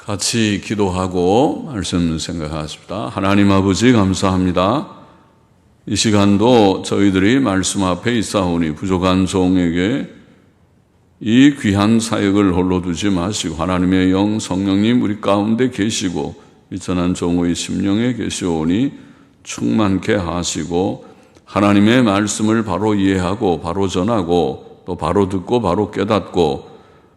같이 기도하고 말씀 생각하십시다. 하나님 아버지 감사합니다. 이 시간도 저희들이 말씀 앞에 있사오니 부족한 종에게 이 귀한 사역을 홀로 두지 마시고 하나님의 영 성령님 우리 가운데 계시고 미천한 종의 심령에 계시오니 충만케 하시고 하나님의 말씀을 바로 이해하고 바로 전하고 또 바로 듣고 바로 깨닫고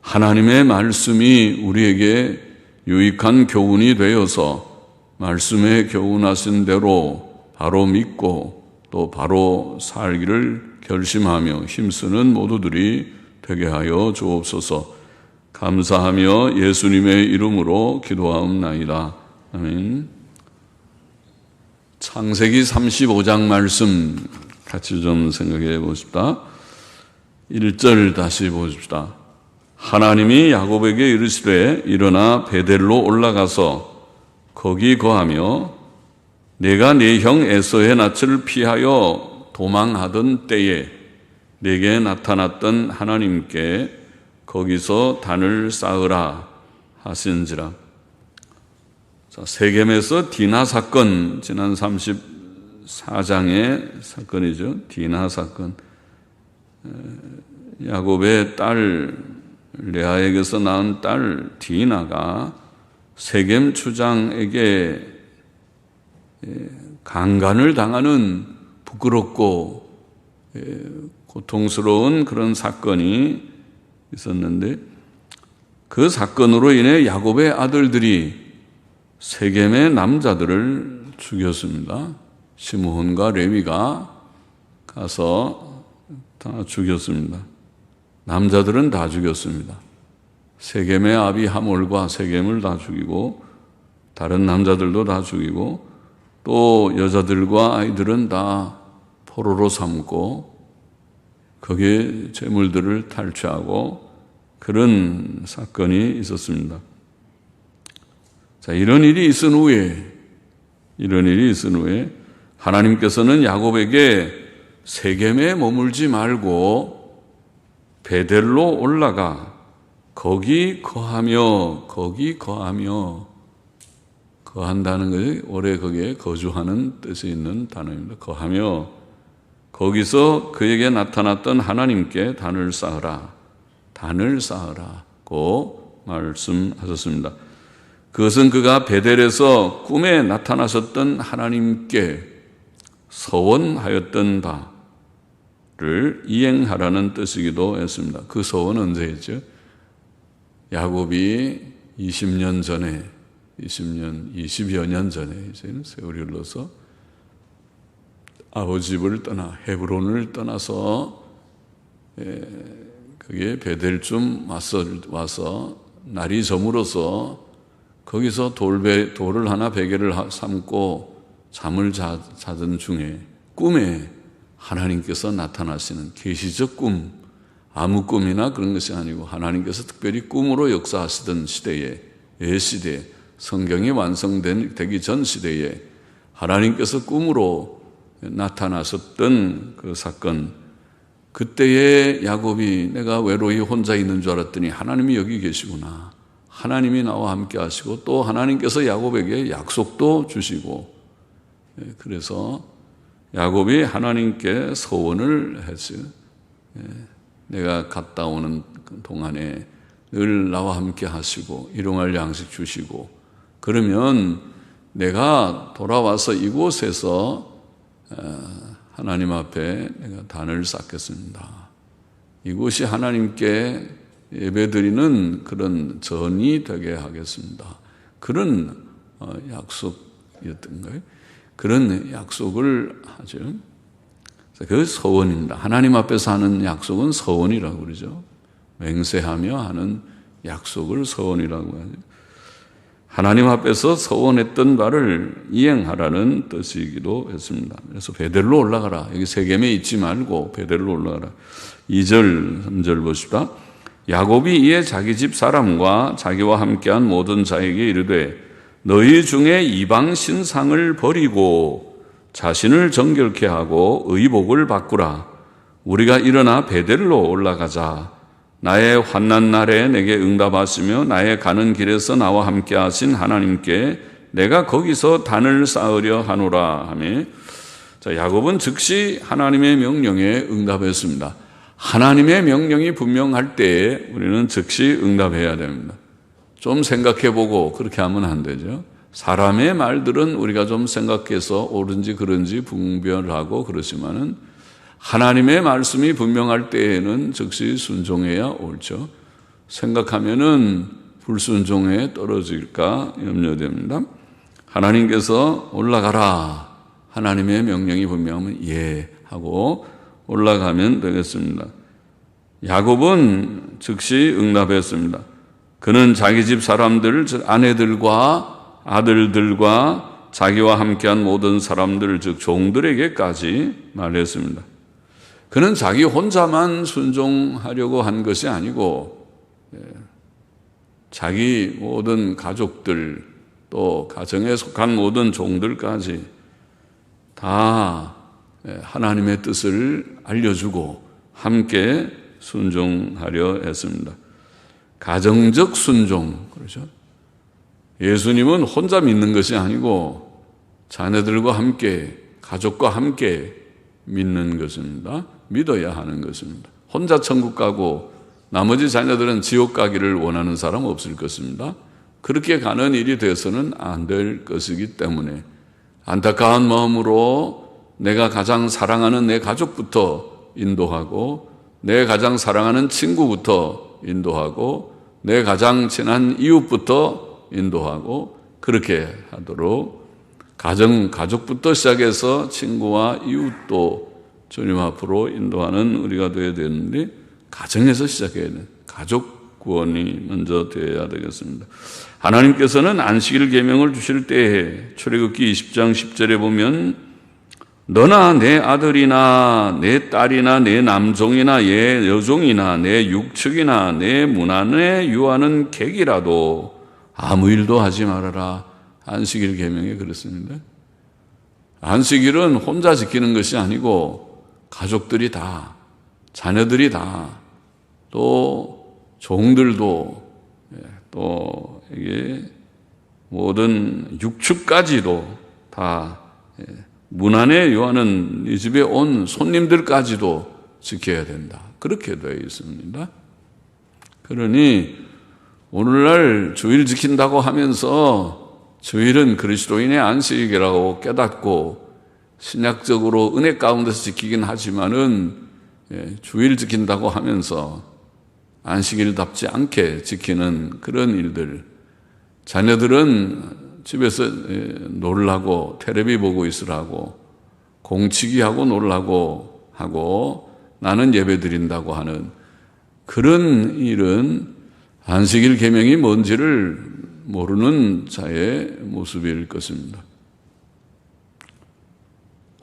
하나님의 말씀이 우리에게 유익한 교훈이 되어서 말씀에 교훈하신 대로 바로 믿고 또 바로 살기를 결심하며 힘쓰는 모두들이 되게 하여 주옵소서. 감사하며 예수님의 이름으로 기도하옵나이다. 아멘. 창세기 35장 말씀 같이 좀 생각해 보십시다. 1절 다시 보십시다. 하나님이 야곱에게 이르시되 일어나 베델로 올라가서 거기 거하며 내가 네 형 에서의 낯을 피하여 도망하던 때에 내게 나타났던 하나님께 거기서 단을 쌓으라 하신지라. 자, 세겜에서 디나 사건, 지난 34장의 사건이죠. 디나 사건. 야곱의 딸 레아에게서 낳은 딸 디나가 세겜 추장에게 강간을 당하는 부끄럽고 고통스러운 그런 사건이 있었는데 그 사건으로 인해 야곱의 아들들이 세겜의 남자들을 죽였습니다. 시므온과 레위가 가서 다 죽였습니다. 남자들은 다 죽였습니다. 세겜의 아비 하몰과 세겜을 다 죽이고 다른 남자들도 다 죽이고 또 여자들과 아이들은 다 포로로 삼고 거기에 재물들을 탈취하고 그런 사건이 있었습니다. 자, 이런 일이 있은 후에 하나님께서는 야곱에게 세겜에 머물지 말고 베델로 올라가 거기 거하며 거한다는 것이 오래 거기에 거주하는 뜻이 있는 단어입니다. 거하며 거기서 그에게 나타났던 하나님께 단을 쌓으라고 말씀하셨습니다. 그것은 그가 베델에서 꿈에 나타나셨던 하나님께 서원하였던 바를 이행하라는 뜻이기도 했습니다. 그 서원은 언제 했죠? 야곱이 20여 년 전에 이제는 세월이 흘러서 아버지 집을 떠나 헤브론을 떠나서 그게 베델쯤 와서 날이 저물어서 거기서 돌을 하나 베개를 삼고 잠을 자던 중에 꿈에 하나님께서 나타나시는 계시적 꿈, 아무 꿈이나 그런 것이 아니고 하나님께서 특별히 꿈으로 역사하시던 시대에 시대에 성경이 완성되기 전 시대에 하나님께서 꿈으로 나타나셨던 그 사건, 그때에 야곱이 내가 외로이 혼자 있는 줄 알았더니 하나님이 여기 계시구나. 하나님이 나와 함께 하시고 또 하나님께서 야곱에게 약속도 주시고 그래서 야곱이 하나님께 서원을 했어요. 내가 갔다 오는 동안에 늘 나와 함께 하시고 일용할 양식 주시고 그러면 내가 돌아와서 이곳에서 하나님 앞에 내가 단을 쌓겠습니다. 이곳이 하나님께 예배드리는 그런 전이 되게 하겠습니다. 그런 약속이었던 거예요. 그런 약속을 하죠. 그 서원입니다. 하나님 앞에서 하는 약속은 서원이라고 그러죠. 맹세하며 하는 약속을 서원이라고 하죠. 하나님 앞에서 서원했던 바를 이행하라는 뜻이기도 했습니다. 그래서 베델로 올라가라. 여기 세겜에 있지 말고 베델로 올라가라. 2절, 3절 보십시다. 야곱이 이에 자기 집 사람과 자기와 함께한 모든 자에게 이르되 너희 중에 이방 신상을 버리고 자신을 정결케 하고 의복을 바꾸라. 우리가 일어나 베델로 올라가자. 나의 환난 날에 내게 응답하시며 나의 가는 길에서 나와 함께 하신 하나님께 내가 거기서 단을 쌓으려 하노라 하며, 자, 야곱은 즉시 하나님의 명령에 응답했습니다. 하나님의 명령이 분명할 때에 우리는 즉시 응답해야 됩니다. 좀 생각해보고 그렇게 하면 안 되죠. 사람의 말들은 우리가 좀 생각해서 옳은지 그른지 분별하고 그렇지만은 하나님의 말씀이 분명할 때에는 즉시 순종해야 옳죠. 생각하면은 불순종에 떨어질까 염려됩니다. 하나님께서 올라가라. 하나님의 명령이 분명하면 예 하고 올라가면 되겠습니다. 야곱은 즉시 응답했습니다. 그는 자기 집 사람들, 즉 아내들과 아들들과 자기와 함께한 모든 사람들, 즉 종들에게까지 말했습니다. 그는 자기 혼자만 순종하려고 한 것이 아니고 자기 모든 가족들 또 가정에 속한 모든 종들까지 다 하나님의 뜻을 알려주고 함께 순종하려 했습니다. 가정적 순종, 그렇죠? 예수님은 혼자 믿는 것이 아니고 자녀들과 함께, 가족과 함께 믿는 것입니다. 믿어야 하는 것입니다. 혼자 천국 가고 나머지 자녀들은 지옥 가기를 원하는 사람 없을 것입니다. 그렇게 가는 일이 되어서는 안 될 것이기 때문에 안타까운 마음으로 내가 가장 사랑하는 내 가족부터 인도하고 내 가장 사랑하는 친구부터 인도하고 내 가장 친한 이웃부터 인도하고 그렇게 하도록 가족부터 시작해서 친구와 이웃도 주님 앞으로 인도하는 우리가 되어야 되는데 가정에서 시작해야 돼요. 가족 구원이 먼저 되어야 되겠습니다. 하나님께서는 안식일 계명을 주실 때에 출애굽기 20장 10절에 보면 너나 내 아들이나 내 딸이나 내 남종이나 내 여종이나 내 육축이나 내 문안에 유하는 객이라도 아무 일도 하지 말아라. 안식일 계명에 그렇습니다. 안식일은 혼자 지키는 것이 아니고 가족들이 다, 자녀들이 다, 또 종들도, 또 이게 모든 육축까지도 다 문안에 유하는 이 집에 온 손님들까지도 지켜야 된다. 그렇게 되어 있습니다. 그러니 오늘날 주일 지킨다고 하면서 주일은 그리스도인의 안식이라고 깨닫고 신약적으로 은혜 가운데서 지키긴 하지만은 주일 지킨다고 하면서 안식일답지 않게 지키는 그런 일들, 자녀들은 집에서 놀라고 텔레비 보고 있으라고 공치기하고 놀라고 하고 나는 예배 드린다고 하는 그런 일은 안식일 계명이 뭔지를 모르는 자의 모습일 것입니다.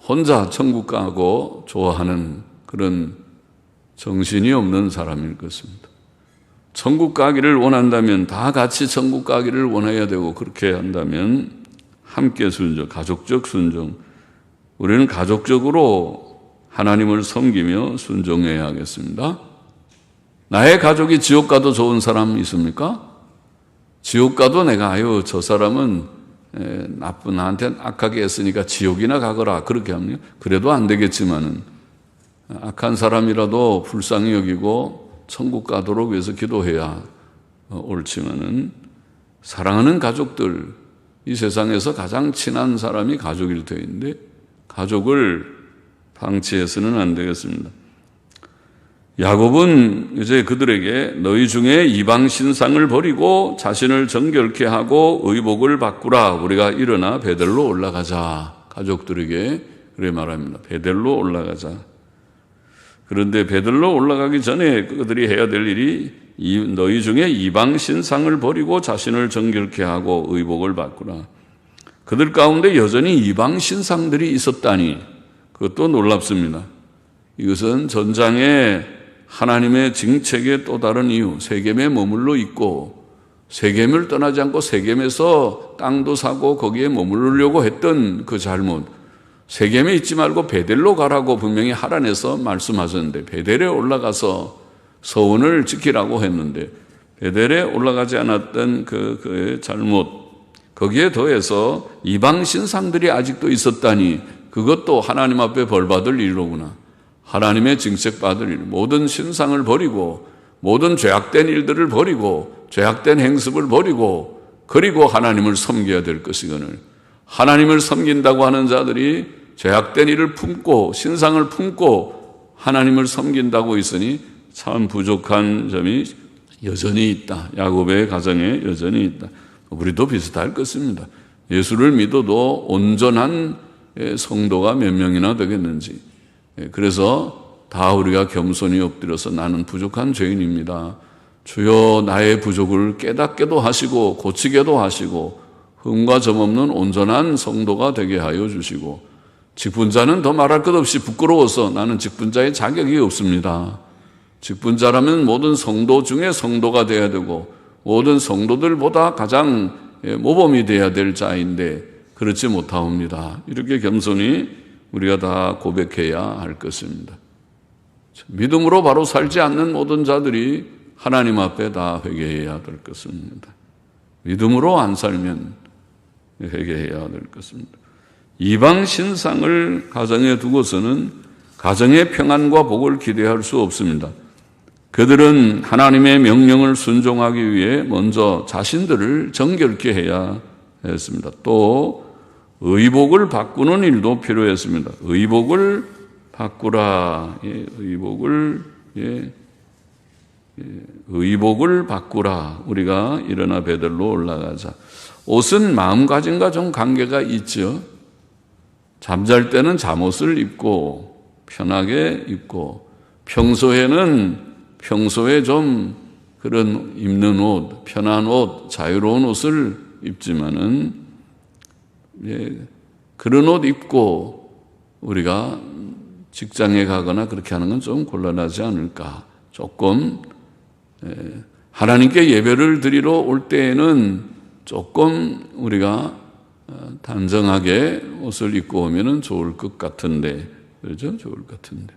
혼자 천국 가고 좋아하는 그런 정신이 없는 사람일 것입니다. 천국 가기를 원한다면 다 같이 천국 가기를 원해야 되고 그렇게 한다면 함께 순종, 가족적 순종. 우리는 가족적으로 하나님을 섬기며 순종해야 하겠습니다. 나의 가족이 지옥 가도 좋은 사람 있습니까? 지옥 가도 내가 저 사람은 나쁜 나한테 악하게 했으니까 지옥이나 가거라 그렇게 하면 그래도 안 되겠지만은 악한 사람이라도 불쌍히 여기고 천국 가도록 위해서 기도해야 옳지만은 사랑하는 가족들, 이 세상에서 가장 친한 사람이 가족일 터인데 가족을 방치해서는 안 되겠습니다. 야곱은 이제 그들에게 너희 중에 이방 신상을 버리고 자신을 정결케 하고 의복을 바꾸라. 우리가 일어나 베델로 올라가자. 가족들에게 그래 말합니다. 베델로 올라가자. 그런데 베델로 올라가기 전에 그들이 해야 될 일이 너희 중에 이방 신상을 버리고 자신을 정결케 하고 의복을 바꾸라. 그들 가운데 여전히 이방 신상들이 있었다니 그것도 놀랍습니다. 이것은 전장에 하나님의 징책의 또 다른 이유, 세겜에 머물러 있고 세겜을 떠나지 않고 세겜에서 땅도 사고 거기에 머무르려고 했던 그 잘못, 세겜에 있지 말고 베델로 가라고 분명히 하란에서 말씀하셨는데 베델에 올라가서 서원을 지키라고 했는데 베델에 올라가지 않았던 그의 잘못, 거기에 더해서 이방 신상들이 아직도 있었다니 그것도 하나님 앞에 벌받을 일로구나. 하나님의 징책받을 일, 모든 신상을 버리고 모든 죄악된 일들을 버리고 죄악된 행습을 버리고 그리고 하나님을 섬겨야 될 것이거늘 하나님을 섬긴다고 하는 자들이 죄악된 일을 품고 신상을 품고 하나님을 섬긴다고 있으니 참 부족한 점이 여전히 있다. 야곱의 가정에 여전히 있다. 우리도 비슷할 것입니다. 예수를 믿어도 온전한 성도가 몇 명이나 되겠는지. 그래서 다 우리가 겸손히 엎드려서 나는 부족한 죄인입니다. 주여 나의 부족을 깨닫게도 하시고 고치게도 하시고 흠과 점 없는 온전한 성도가 되게 하여 주시고 직분자는 더 말할 것 없이 부끄러워서 나는 직분자의 자격이 없습니다. 직분자라면 모든 성도 중에 성도가 되어야 되고 모든 성도들보다 가장 모범이 되어야 될 자인데 그렇지 못하옵니다. 이렇게 겸손히 우리가 다 고백해야 할 것입니다. 믿음으로 바로 살지 않는 모든 자들이 하나님 앞에 다 회개해야 될 것입니다. 믿음으로 안 살면 회개해야 될 것입니다. 이방 신상을 가정에 두고서는 가정의 평안과 복을 기대할 수 없습니다. 그들은 하나님의 명령을 순종하기 위해 먼저 자신들을 정결케 해야 했습니다. 또 의복을 바꾸는 일도 필요했습니다. 의복을 바꾸라. 의복을 바꾸라. 우리가 일어나 베들로 올라가자. 옷은 마음가짐과 좀 관계가 있죠. 잠잘 때는 잠옷을 입고 편하게 입고 평소에 좀 그런 입는 옷, 편한 옷, 자유로운 옷을 입지만은 그런 옷 입고 우리가 직장에 가거나 그렇게 하는 건 좀 곤란하지 않을까. 조금 하나님께 예배를 드리러 올 때에는 조금 우리가 단정하게 옷을 입고 오면은 좋을 것 같은데, 그렇죠? 좋을 것 같은데.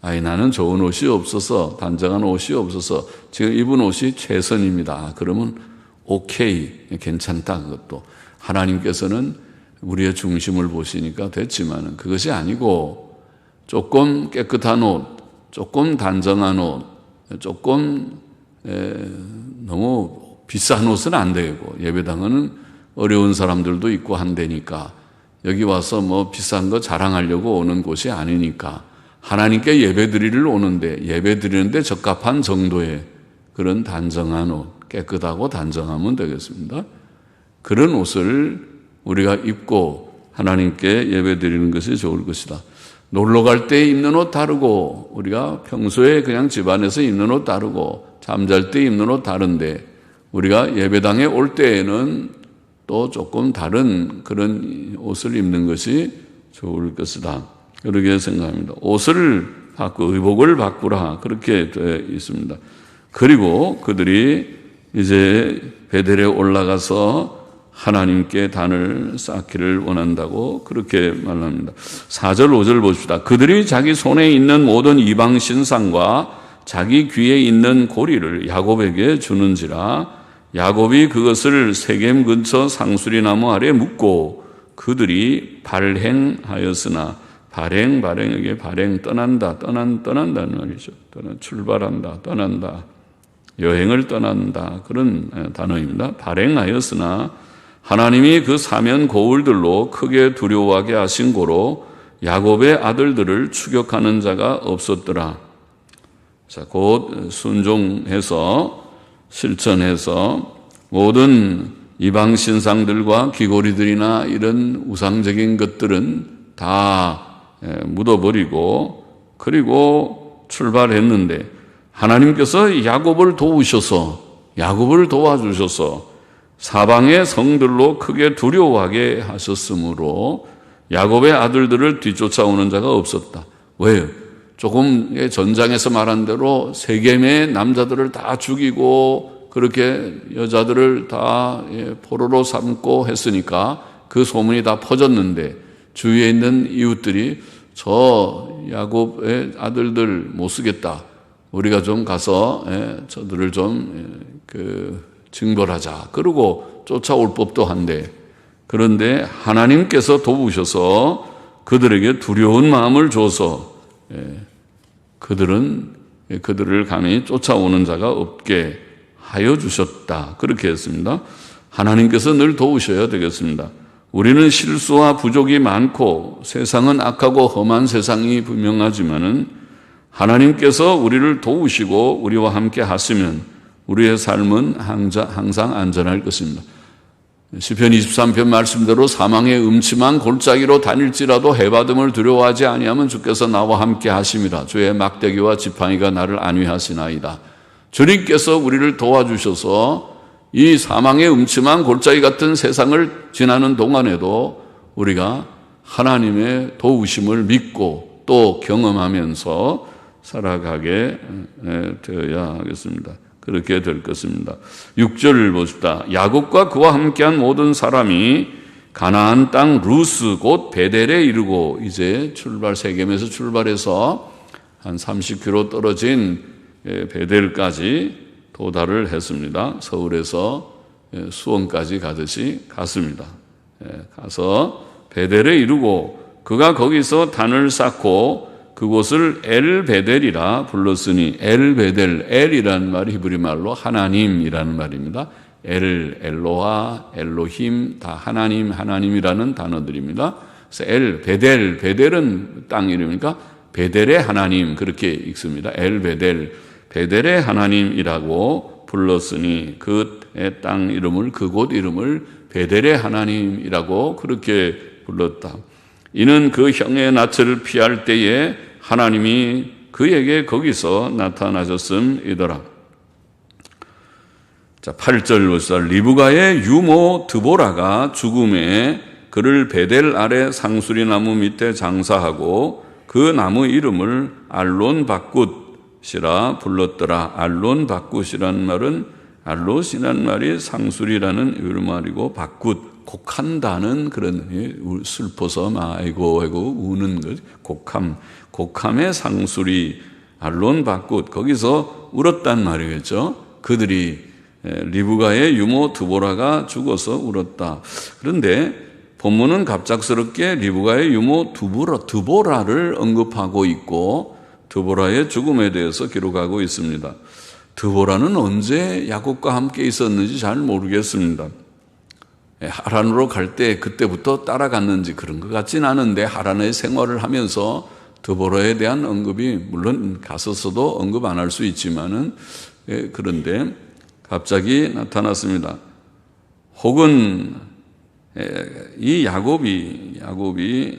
나는 좋은 옷이 없어서, 단정한 옷이 없어서 지금 입은 옷이 최선입니다. 그러면 오케이, 괜찮다. 그것도 하나님께서는 우리의 중심을 보시니까 됐지만은 그것이 아니고 조금 깨끗한 옷, 조금 단정한 옷, 조금 너무 비싼 옷은 안 되고 예배당은 어려운 사람들도 있고 한다니까 여기 와서 뭐 비싼 거 자랑하려고 오는 곳이 아니니까 하나님께 예배드리러 오는데 예배드리는데 적합한 정도의 그런 단정한 옷, 깨끗하고 단정하면 되겠습니다. 그런 옷을 우리가 입고 하나님께 예배드리는 것이 좋을 것이다. 놀러 갈 때 입는 옷 다르고 우리가 평소에 그냥 집안에서 입는 옷 다르고 잠잘 때 입는 옷 다른데 우리가 예배당에 올 때에는 또 조금 다른 그런 옷을 입는 것이 좋을 것이다. 그렇게 생각합니다. 옷을 바꾸고 의복을 바꾸라 그렇게 되어 있습니다. 그리고 그들이 이제 베델에 올라가서 하나님께 단을 쌓기를 원한다고 그렇게 말합니다. 4절 5절 보십시다. 그들이 자기 손에 있는 모든 이방 신상과 자기 귀에 있는 고리를 야곱에게 주는지라 야곱이 그것을 세겜 근처 상수리 나무 아래 묻고 그들이 발행하였으나 발행 여기 떠난다는 말이죠. 출발한다, 떠난다, 여행을 떠난다 그런 단어입니다. 발행하였으나 하나님이 그 사면 거울들로 크게 두려워하게 하신 고로 야곱의 아들들을 추격하는 자가 없었더라. 자, 곧 순종해서 실천해서 모든 이방 신상들과 귀고리들이나 이런 우상적인 것들은 다 묻어버리고 그리고 출발했는데 하나님께서 야곱을 도와주셔서 사방의 성들로 크게 두려워하게 하셨으므로 야곱의 아들들을 뒤쫓아오는 자가 없었다. 왜요? 조금 전장에서 말한 대로 세겜의 남자들을 다 죽이고 그렇게 여자들을 다 포로로 삼고 했으니까 그 소문이 다 퍼졌는데 주위에 있는 이웃들이 저 야곱의 아들들 못 쓰겠다. 우리가 좀 가서 저들을 좀 징벌하자. 그러고 쫓아올 법도 한데, 그런데 하나님께서 도우셔서 그들에게 두려운 마음을 줘서 그들을 감히 쫓아오는 자가 없게 하여 주셨다. 그렇게 했습니다. 하나님께서 늘 도우셔야 되겠습니다. 우리는 실수와 부족이 많고 세상은 악하고 험한 세상이 분명하지만은 하나님께서 우리를 도우시고 우리와 함께 하시면 우리의 삶은 항상 안전할 것입니다. 시편 23편 말씀대로 사망의 음침한 골짜기로 다닐지라도 해받음을 두려워하지 아니하면 주께서 나와 함께 하심이라. 주의 막대기와 지팡이가 나를 안위하시나이다. 주님께서 우리를 도와주셔서 이 사망의 음침한 골짜기 같은 세상을 지나는 동안에도 우리가 하나님의 도우심을 믿고 또 경험하면서 살아가게 되어야 하겠습니다. 그렇게 될 것입니다. 6절을 보십시다. 야곱과 그와 함께한 모든 사람이 가나안 땅 루스 곧 베델에 이르고, 이제 세겜에서 출발해서 한 30km 떨어진 베델까지 도달을 했습니다. 서울에서 수원까지 가듯이 갔습니다. 가서 베델에 이르고 그가 거기서 단을 쌓고 그곳을 엘베델이라 불렀으니, 엘베델, 엘이라는 말이 히브리 말로 하나님이라는 말입니다. 엘로하, 엘로힘 다 하나님이라는 단어들입니다. 그래서 베델은 땅 이름이니까 베델의 하나님 그렇게 읽습니다. 엘베델, 베델의 하나님이라고 불렀으니 그의 땅 이름을, 그곳 이름을 베델의 하나님이라고 그렇게 불렀다. 이는 그 형의 낯을 피할 때에 하나님이 그에게 거기서 나타나셨음이더라. 자, 8절 보시다. 리브가의 유모 드보라가 죽음에 그를 베델 아래 상수리 나무 밑에 장사하고 그 나무 이름을 알론바굿이라 불렀더라. 알론바굿이라는 말은, 알롯이라는 말이 상수리라는 말이고, 바굿 곡한다는 그런, 슬퍼서 막 아이고 우는 것, 곡함의 상수리, 알론바굿, 거기서 울었단 말이겠죠. 그들이 리브가의 유모 드보라가 죽어서 울었다. 그런데 본문은 갑작스럽게 리브가의 유모 드보라를 언급하고 있고 드보라의 죽음에 대해서 기록하고 있습니다. 드보라는 언제 야곱과 함께 있었는지 잘 모르겠습니다. 하란으로 갈 때 그때부터 따라갔는지 그런 것 같진 않은데, 하란의 생활을 하면서 드보라에 대한 언급이, 물론 갔었어도 언급 안 할 수 있지만은, 그런데 갑자기 나타났습니다. 혹은 이 야곱이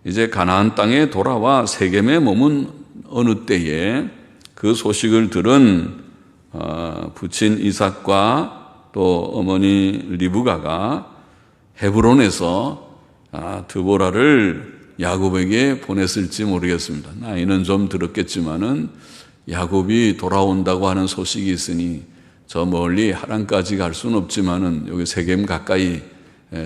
이제 가나안 땅에 돌아와 세겜에 머문 어느 때에 그 소식을 들은 부친 이삭과 또 어머니 리브가가 헤브론에서 드보라를 야곱에게 보냈을지 모르겠습니다. 나이는 좀 들었겠지만은 야곱이 돌아온다고 하는 소식이 있으니 저 멀리 하란까지 갈 수는 없지만은 여기 세겜 가까이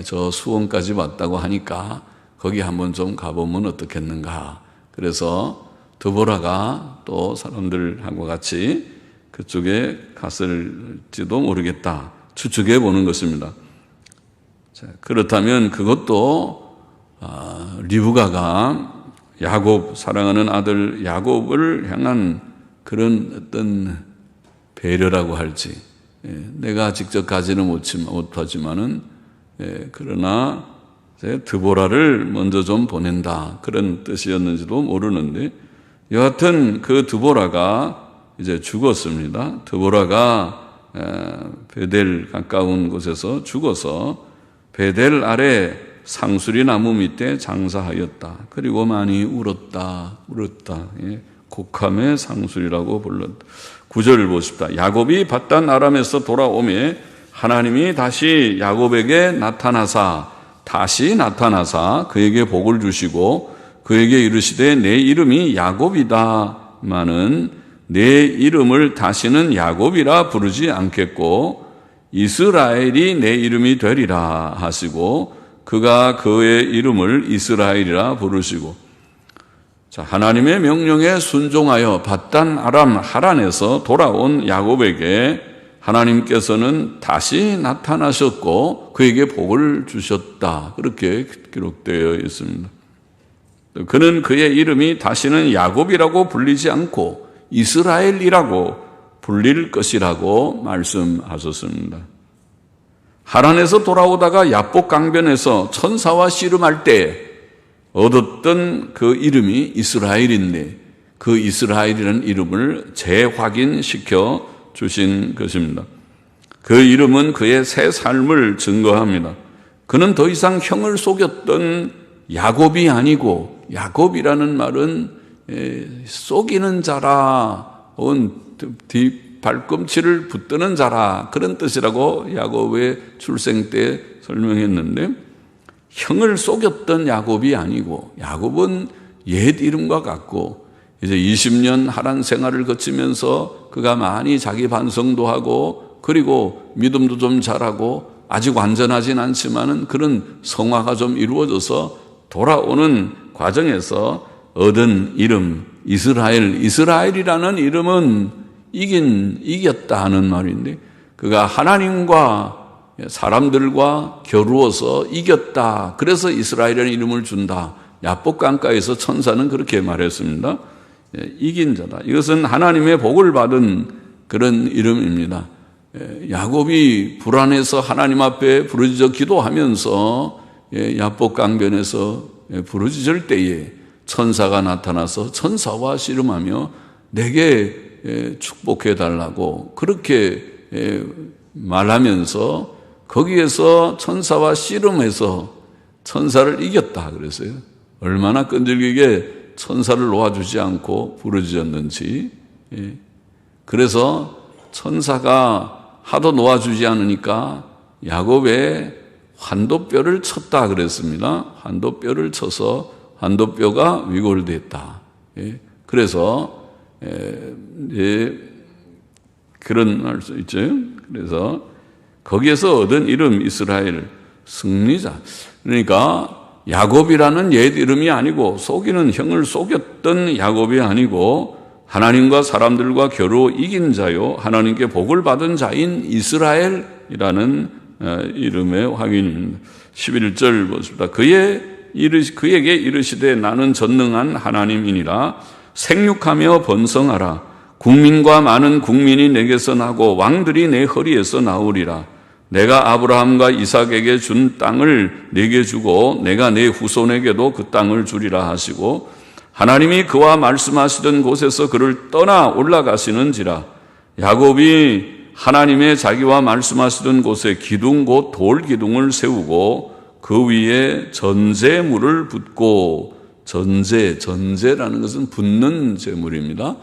저 수원까지 왔다고 하니까 거기 한번 좀 가보면 어떻겠는가. 그래서 드보라가 또 사람들하고 같이 그쪽에 갔을지도 모르겠다 추측해 보는 것입니다. 자, 그렇다면 그것도 리브가가 사랑하는 아들 야곱을 향한 그런 어떤 배려라고 할지, 내가 직접 가지는 못하지만은 그러나 드보라를 먼저 좀 보낸다, 그런 뜻이었는지도 모르는데, 여하튼 그 드보라가 이제 죽었습니다. 드보라가 베델 가까운 곳에서 죽어서 베델 아래 상수리 나무 밑에 장사하였다. 그리고 많이 울었다. 곡함의 상수리라고 불렀다. 9절을 보십시다. 야곱이 밧단 아람에서 돌아오매 하나님이 다시 야곱에게 다시 나타나사 그에게 복을 주시고 그에게 이르시되 내 이름이 야곱이다마는 내 이름을 다시는 야곱이라 부르지 않겠고 이스라엘이 내 이름이 되리라 하시고 그가 그의 이름을 이스라엘이라 부르시고, 자, 하나님의 명령에 순종하여 밧단 아람 하란에서 돌아온 야곱에게 하나님께서는 다시 나타나셨고 그에게 복을 주셨다. 그렇게 기록되어 있습니다. 그는 그의 이름이 다시는 야곱이라고 불리지 않고 이스라엘이라고 불릴 것이라고 말씀하셨습니다. 하란에서 돌아오다가 야복 강변에서 천사와 씨름할 때 얻었던 그 이름이 이스라엘인데 그 이스라엘이라는 이름을 재확인시켜 주신 것입니다. 그 이름은 그의 새 삶을 증거합니다. 그는 더 이상 형을 속였던 야곱이 아니고, 야곱이라는 말은 속이는 자라, 혹은 발꿈치를 붙드는 자라, 그런 뜻이라고 야곱의 출생 때 설명했는데, 형을 속였던 야곱이 아니고, 야곱은 옛 이름과 같고 이제 20년 하란 생활을 거치면서 그가 많이 자기 반성도 하고 그리고 믿음도 좀 잘하고 아직 완전하진 않지만은 그런 성화가 좀 이루어져서 돌아오는 과정에서 얻은 이름 이스라엘, 이스라엘이라는 이름은 이겼다 하는 말인데, 그가 하나님과 사람들과 겨루어서 이겼다. 그래서 이스라엘이라는 이름을 준다. 야복 강가에서 천사는 그렇게 말했습니다. 이긴 자다. 이것은 하나님의 복을 받은 그런 이름입니다. 야곱이 불안해서 하나님 앞에 부르짖어 기도하면서 야복 강변에서 부르짖을 때에 천사가 나타나서 천사와 씨름하며 내게 축복해 달라고 그렇게 말하면서 거기에서 천사와 씨름해서 천사를 이겼다 그랬어요. 얼마나 끈질기게 천사를 놓아주지 않고 부르짖었는지. 그래서 천사가 하도 놓아주지 않으니까 야곱의 환도뼈를 쳤다 그랬습니다. 환도뼈를 쳐서 환도뼈가 위골됐다. 그래서 그런 말 수 있죠. 그래서 거기에서 얻은 이름 이스라엘, 승리자. 그러니까 야곱이라는 옛 이름이 아니고 속이는 형을 속였던 야곱이 아니고 하나님과 사람들과 겨루 이긴 자요 하나님께 복을 받은 자인 이스라엘이라는 이름의 확인입니다. 11절 보십니다. 그에게 이르시되 나는 전능한 하나님이니라. 생육하며 번성하라. 국민과 많은 국민이 내게서 나고 왕들이 내 허리에서 나오리라. 내가 아브라함과 이삭에게 준 땅을 내게 주고 내가 내 후손에게도 그 땅을 주리라 하시고, 하나님이 그와 말씀하시던 곳에서 그를 떠나 올라가시는지라. 야곱이 하나님의 자기와 말씀하시던 곳에 기둥 곧 돌 기둥을 세우고 그 위에 전제물을 붓고, 전제라는 것은 붓는 제물입니다.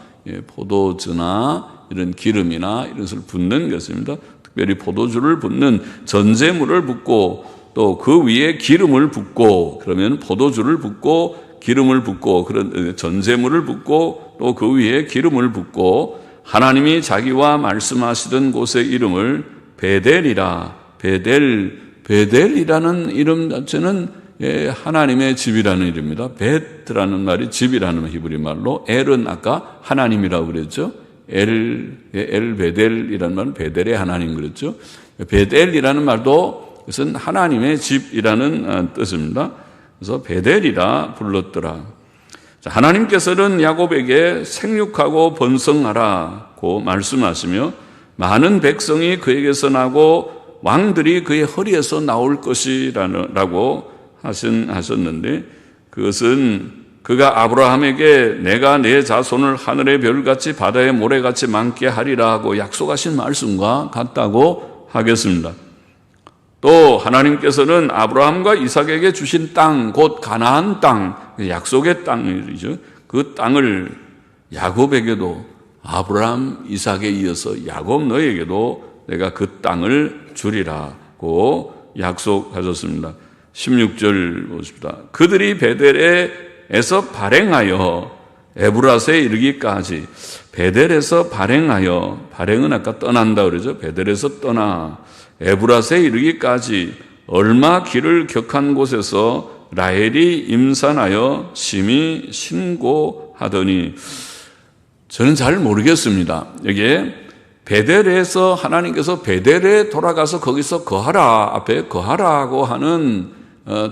포도주나 이런 기름이나 이런 것을 붓는 것입니다. 특별히 포도주를 붓는 전제물을 붓고 또 그 위에 기름을 붓고, 그러면 포도주를 붓고 기름을 붓고 그런 전제물을 붓고 또 그 위에 기름을 붓고 하나님이 자기와 말씀하시던 곳의 이름을 베델이라. 베델이라는 이름 자체는 하나님의 집이라는 이름입니다. 베트라는 말이 집이라는 히브리 말로, 엘은 아까 하나님이라고 그랬죠. 베델이라는 말은 베델의 하나님 그랬죠. 베델이라는 말도 그것은 하나님의 집이라는 뜻입니다. 그래서 베델이라 불렀더라. 하나님께서는 야곱에게 생육하고 번성하라고 말씀하시며 많은 백성이 그에게서 나고 왕들이 그의 허리에서 나올 것이라고 하셨는데, 그것은 그가 아브라함에게 내가 내 자손을 하늘의 별같이 바다의 모래같이 많게 하리라 하고 약속하신 말씀과 같다고 하겠습니다. 또 하나님께서는 아브라함과 이삭에게 주신 땅, 곧 가나안 땅, 약속의 땅이죠. 그 땅을 야곱에게도, 아브라함, 이삭에 이어서 야곱 너에게도 내가 그 땅을 주리라고 약속하셨습니다. 16절 보십니다. 그들이 베델에서 발행하여 에브라스에 이르기까지, 베델에서 발행하여, 발행은 아까 떠난다 그러죠. 베델에서 떠나 에브라스에 이르기까지 얼마 길을 격한 곳에서 라헬이 임산하여 심히 신고하더니. 저는 잘 모르겠습니다. 여기에 베델에서 하나님께서 베델에 돌아가서 거기서 거하라, 앞에 거하라고 하는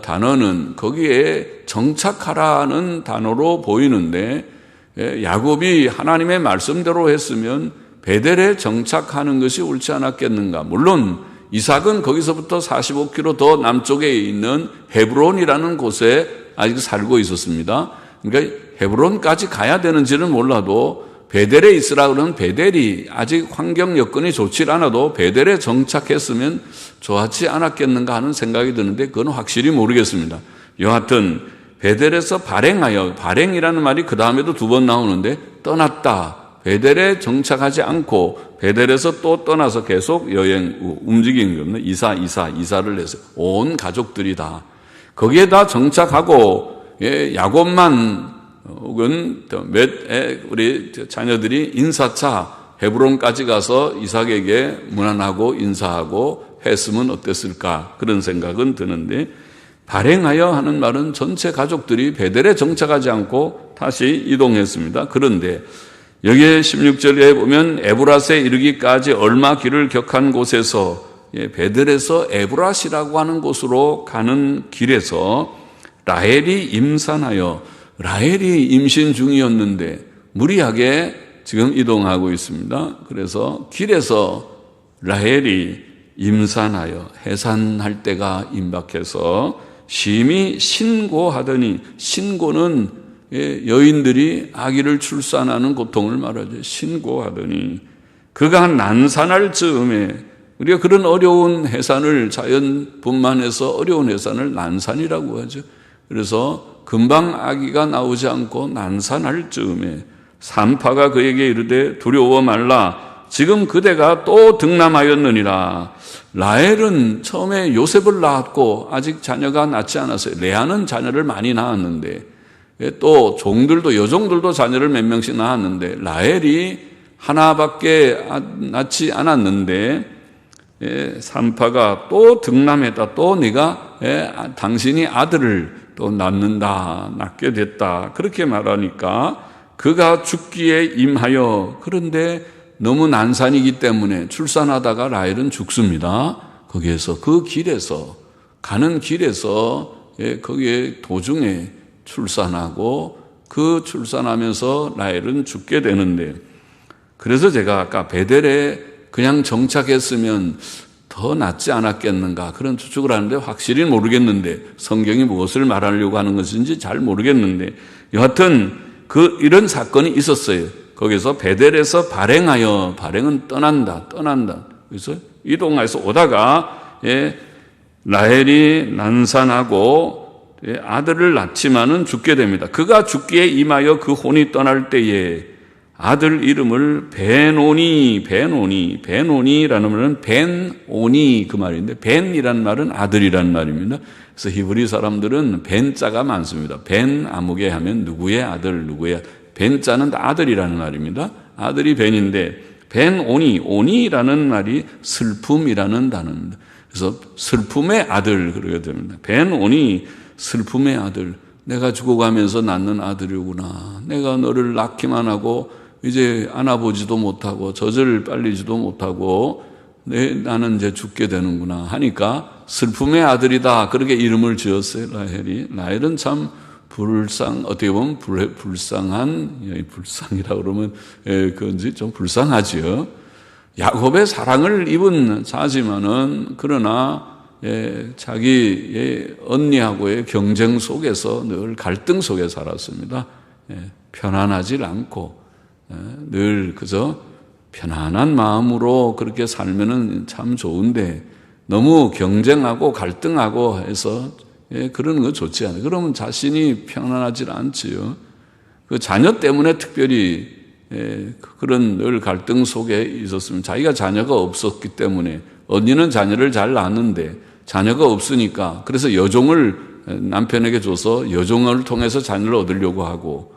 단어는 거기에 정착하라는 단어로 보이는데, 야곱이 하나님의 말씀대로 했으면 베델에 정착하는 것이 옳지 않았겠는가. 물론 이삭은 거기서부터 45km 더 남쪽에 있는 헤브론이라는 곳에 아직 살고 있었습니다. 그러니까 헤브론까지 가야 되는지는 몰라도 베델에 있으라 그러면 베델이 아직 환경 여건이 좋지 않아도 베델에 정착했으면 좋았지 않았겠는가 하는 생각이 드는데 그건 확실히 모르겠습니다. 여하튼 베델에서 발행하여, 발행이라는 말이 그 다음에도 2번 나오는데 떠났다. 베델에 정착하지 않고 베델에서 또 떠나서 계속 여행, 움직이는 겁니다. 이사를 해서 온 가족들이 다 거기에다 정착하고, 야곱만 혹은 우리 자녀들이 인사차 헤브론까지 가서 이삭에게 문안하고 인사하고 했으면 어땠을까, 그런 생각은 드는데, 발행하여 하는 말은 전체 가족들이 베델에 정착하지 않고 다시 이동했습니다. 그런데 여기에 16절에 보면 에브랏에 이르기까지 얼마 길을 격한 곳에서, 베델에서 에브랏이라고 하는 곳으로 가는 길에서 라헬이 임산하여, 라헬이 임신 중이었는데 무리하게 지금 이동하고 있습니다. 그래서 길에서 라헬이 임산하여 해산할 때가 임박해서 심히 신고하더니, 신고는 여인들이 아기를 출산하는 고통을 말하죠. 신고하더니 그가 난산할 즈음에, 우리가 그런 어려운 해산을, 자연 분만해서 어려운 해산을 난산이라고 하죠. 그래서 금방 아기가 나오지 않고 난산할 즈음에 산파가 그에게 이르되 두려워 말라, 지금 그대가 또 등남하였느니라. 라헬은 처음에 요셉을 낳았고 아직 자녀가 낳지 않았어요. 레아는 자녀를 많이 낳았는데, 또 종들도, 여종들도 자녀를 몇 명씩 낳았는데 라헬이 하나밖에 낳지 않았는데, 산파가 또 등남했다. 또 네가 당신이 아들을 또 낳게 됐다. 그렇게 말하니까 그가 죽기에 임하여, 그런데 너무 난산이기 때문에 출산하다가 라헬은 죽습니다. 거기에서, 그 길에서, 가는 길에서, 거기에 도중에 출산하고, 그 출산하면서 라헬은 죽게 되는데, 그래서 제가 아까 베델에 그냥 정착했으면 더 낫지 않았겠는가, 그런 추측을 하는데 확실히 모르겠는데, 성경이 무엇을 말하려고 하는 것인지 잘 모르겠는데, 여하튼 이런 사건이 있었어요. 거기서 베델에서 발행하여, 발행은 떠난다. 그래서 이동해서 오다가 라헬이 난산하고 아들을 낳지만은 죽게 됩니다. 그가 죽기에 임하여 그 혼이 떠날 때에 아들 이름을 베노니라는 말은 벤오니, 그 말인데, 벤이라는 말은 아들이라는 말입니다. 그래서 히브리 사람들은 벤자가 많습니다. 벤 아무개 하면 누구의 아들, 벤자는 아들이라는 말입니다. 아들이 벤인데, 오니라는 말이 슬픔이라는 단어입니다. 그래서 슬픔의 아들, 그러게 됩니다. 벤오니, 슬픔의 아들. 내가 죽어가면서 낳는 아들이구나. 내가 너를 낳기만 하고 이제 안아보지도 못하고 젖을 빨리지도 못하고 나는 이제 죽게 되는구나 하니까 슬픔의 아들이다, 그렇게 이름을 지었어요. 라헬은 참 어떻게 보면 불쌍이라고 그러면 그건지 좀 불쌍하지요. 야곱의 사랑을 입은 자지만은, 그러나 자기의 언니하고의 경쟁 속에서 늘 갈등 속에 살았습니다. 편안하지 않고 늘 그저 편안한 마음으로 그렇게 살면은 참 좋은데, 너무 경쟁하고 갈등하고 해서 그런 거 좋지 않아요. 그러면 자신이 편안하지 않지요. 그 자녀 때문에 특별히 그런 늘 갈등 속에 있었으면, 자기가 자녀가 없었기 때문에, 언니는 자녀를 잘 낳았는데 자녀가 없으니까, 그래서 여종을 남편에게 줘서 여종을 통해서 자녀를 얻으려고 하고,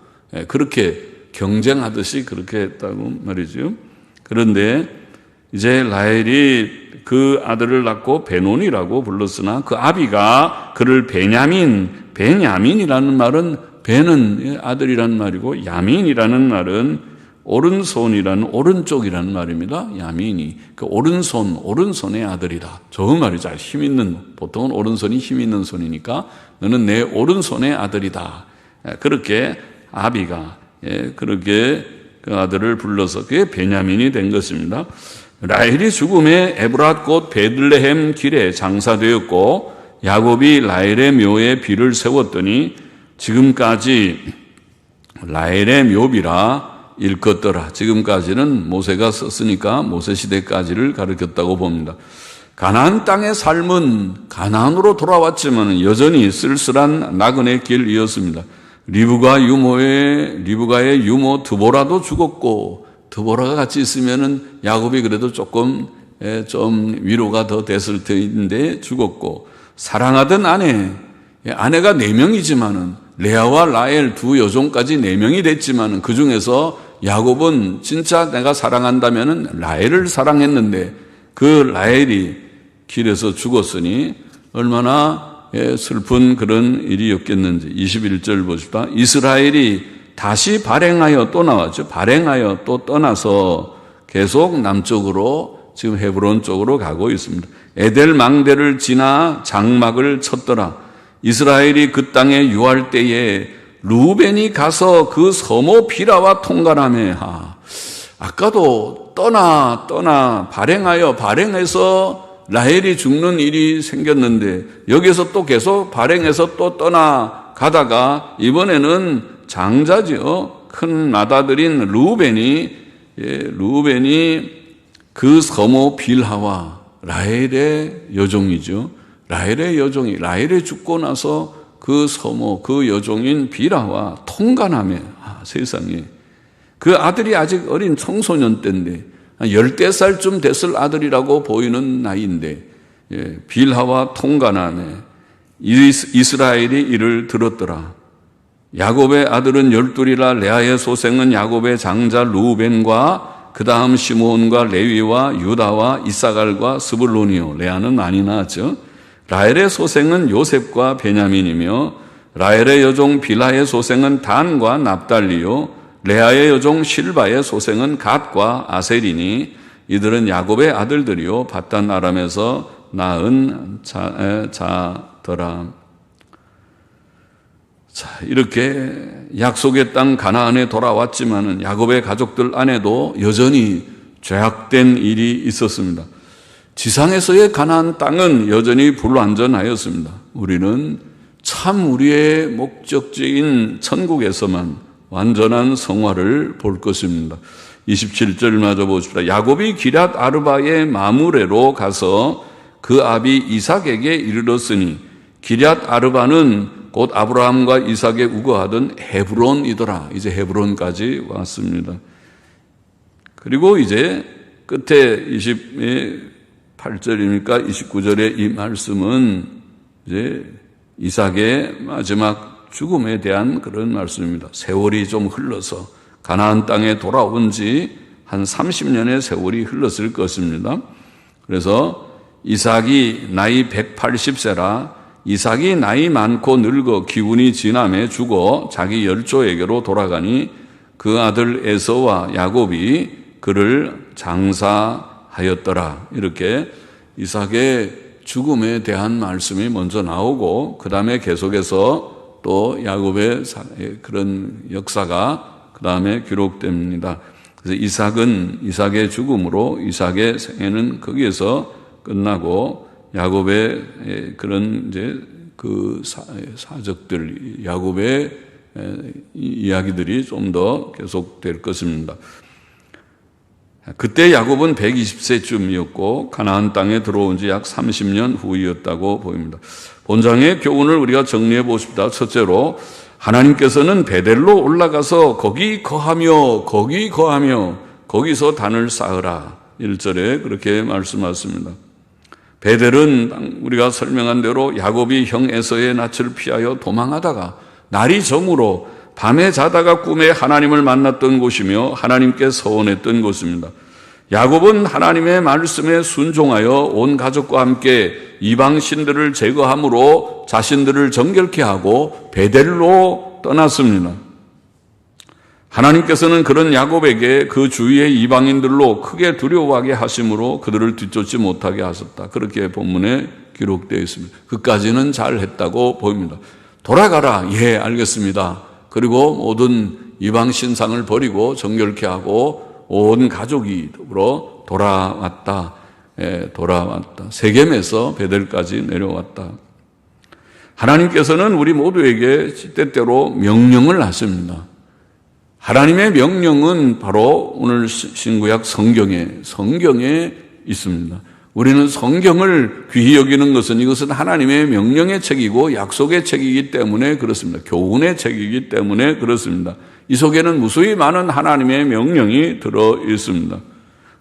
그렇게 경쟁하듯이 그렇게 했다고 말이죠. 그런데 이제 라헬이 그 아들을 낳고 베논이라고 불렀으나 그 아비가 그를 베냐민 베냐민이라는 말은 베는 아들이라는 말이고 야민이라는 말은 오른손이라는 오른쪽이라는 말입니다. 야민이 그 오른손의 아들이다. 좋은 말이죠. 힘 있는, 보통은 오른손이 힘 있는 손이니까 너는 내 오른손의 아들이다. 그렇게 아비가 그렇게 그 아들을 불러서 그게 베냐민이 된 것입니다. 라헬이 죽음에 에브랏 곧 베들레헴 길에 장사되었고 야곱이 라헬의 묘에 비를 세웠더니 지금까지 라헬의 묘비라 일컫더라. 지금까지는 모세가 썼으니까 모세 시대까지를 가르쳤다고 봅니다. 가나안 땅의 삶은 가나안으로 돌아왔지만 여전히 쓸쓸한 나그네 길이었습니다. 리브가의 유모 드보라도 죽었고, 드보라가 같이 있으면은 야곱이 그래도 조금 좀 위로가 더 됐을 텐데 죽었고, 사랑하던 아내가 4명이지만은 레아와 라헬 두 여종까지 4명이 됐지만은 그 중에서 야곱은 진짜 내가 사랑한다면은 라헬을 사랑했는데 그 라헬이 길에서 죽었으니 얼마나 슬픈 그런 일이었겠는지. 21절 보십시다. 이스라엘이 다시 발행하여 또 나왔죠. 발행하여 또 떠나서 계속 남쪽으로 지금 헤브론 쪽으로 가고 있습니다. 에델 망대를 지나 장막을 쳤더라. 이스라엘이 그 땅에 유할 때에 루벤이 가서 그 서모 비라와 통관하며 아까도 발행해서 라헬이 죽는 일이 생겼는데 여기서 또 계속 발행해서 또 떠나가다가 이번에는 장자지요. 큰 맏아들인 루벤이 그 서모 빌하와 라헬의 여종이죠. 라헬이 죽고 나서 그 서모, 그 여종인 빌하와 통관하며 세상에 그 아들이 아직 어린 청소년 때인데 10살 됐을 아들이라고 보이는 나이인데 빌하와 통관하며 이스라엘이 이를 들었더라. 야곱의 아들은 12이라 레아의 소생은 야곱의 장자 루벤과 그 다음 시므온과 레위와 유다와 이사갈과 스불론이요. 레아는 많이 낳았죠. 라헬의 소생은 요셉과 베냐민이며 라헬의 여종 빌하의 소생은 단과 납달리요. 레아의 여종 실바의 소생은 갓과 아셀이니 이들은 야곱의 아들들이요 밧단 아람에서 낳은 자더라. 자, 이렇게 약속의 땅 가나안에 돌아왔지만은 야곱의 가족들 안에도 여전히 죄악된 일이 있었습니다. 지상에서의 가나안 땅은 여전히 불완전하였습니다. 우리는 참 우리의 목적지인 천국에서만 완전한 성화를 볼 것입니다. 27절 마저 보십시다. 야곱이 기럇 아르바의 마므레로 가서 그 아비 이삭에게 이르렀으니 기럇 아르바는 곧 아브라함과 이삭에 우거하던 헤브론이더라. 이제 헤브론까지 왔습니다. 그리고 이제 끝에 28절이니까 29절의 이 말씀은 이제 이삭의 마지막 죽음에 대한 그런 말씀입니다. 세월이 좀 흘러서 가나안 땅에 돌아온 지 한 30년의 세월이 흘렀을 것입니다. 그래서 이삭이 나이 180세라 이삭이 나이 많고 늙어 기운이 지남에 죽어 자기 열조에게로 돌아가니 그 아들 에서와 야곱이 그를 장사하였더라. 이렇게 이삭의 죽음에 대한 말씀이 먼저 나오고 그 다음에 계속해서 또 야곱의 그런 역사가 그 다음에 기록됩니다. 그래서 이삭의 죽음으로 이삭의 생애는 거기에서 끝나고 야곱의 그런 이제 그 사적들, 야곱의 이야기들이 좀 더 계속될 것입니다. 그때 야곱은 120세쯤이었고 가나안 땅에 들어온 지 약 30년 후이었다고 보입니다. 본장의 교훈을 우리가 정리해 보십시다. 첫째로 하나님께서는 베델로 올라가서 거기 거하며 거기서 단을 쌓으라. 1절에 그렇게 말씀하셨습니다. 베델은 우리가 설명한 대로 야곱이 형 에서의 낯을 피하여 도망하다가 날이 저물어 밤에 자다가 꿈에 하나님을 만났던 곳이며 하나님께 서원했던 곳입니다. 야곱은 하나님의 말씀에 순종하여 온 가족과 함께 이방 신들을 제거함으로 자신들을 정결케 하고 베델로 떠났습니다. 하나님께서는 그런 야곱에게 그 주위의 이방인들로 크게 두려워하게 하심으로 그들을 뒤쫓지 못하게 하셨다. 그렇게 본문에 기록되어 있습니다. 그까지는 잘 했다고 보입니다. 돌아가라. 예, 알겠습니다. 그리고 모든 이방 신상을 버리고 정결케 하고 온 가족이 더불어 돌아왔다. 예, 돌아왔다. 세겜에서 베델까지 내려왔다. 하나님께서는 우리 모두에게 때때로 명령을 하십니다. 하나님의 명령은 바로 오늘 신구약 성경에 있습니다. 우리는 성경을 귀히 여기는 것은 이것은 하나님의 명령의 책이고 약속의 책이기 때문에 그렇습니다. 교훈의 책이기 때문에 그렇습니다. 이 속에는 무수히 많은 하나님의 명령이 들어 있습니다.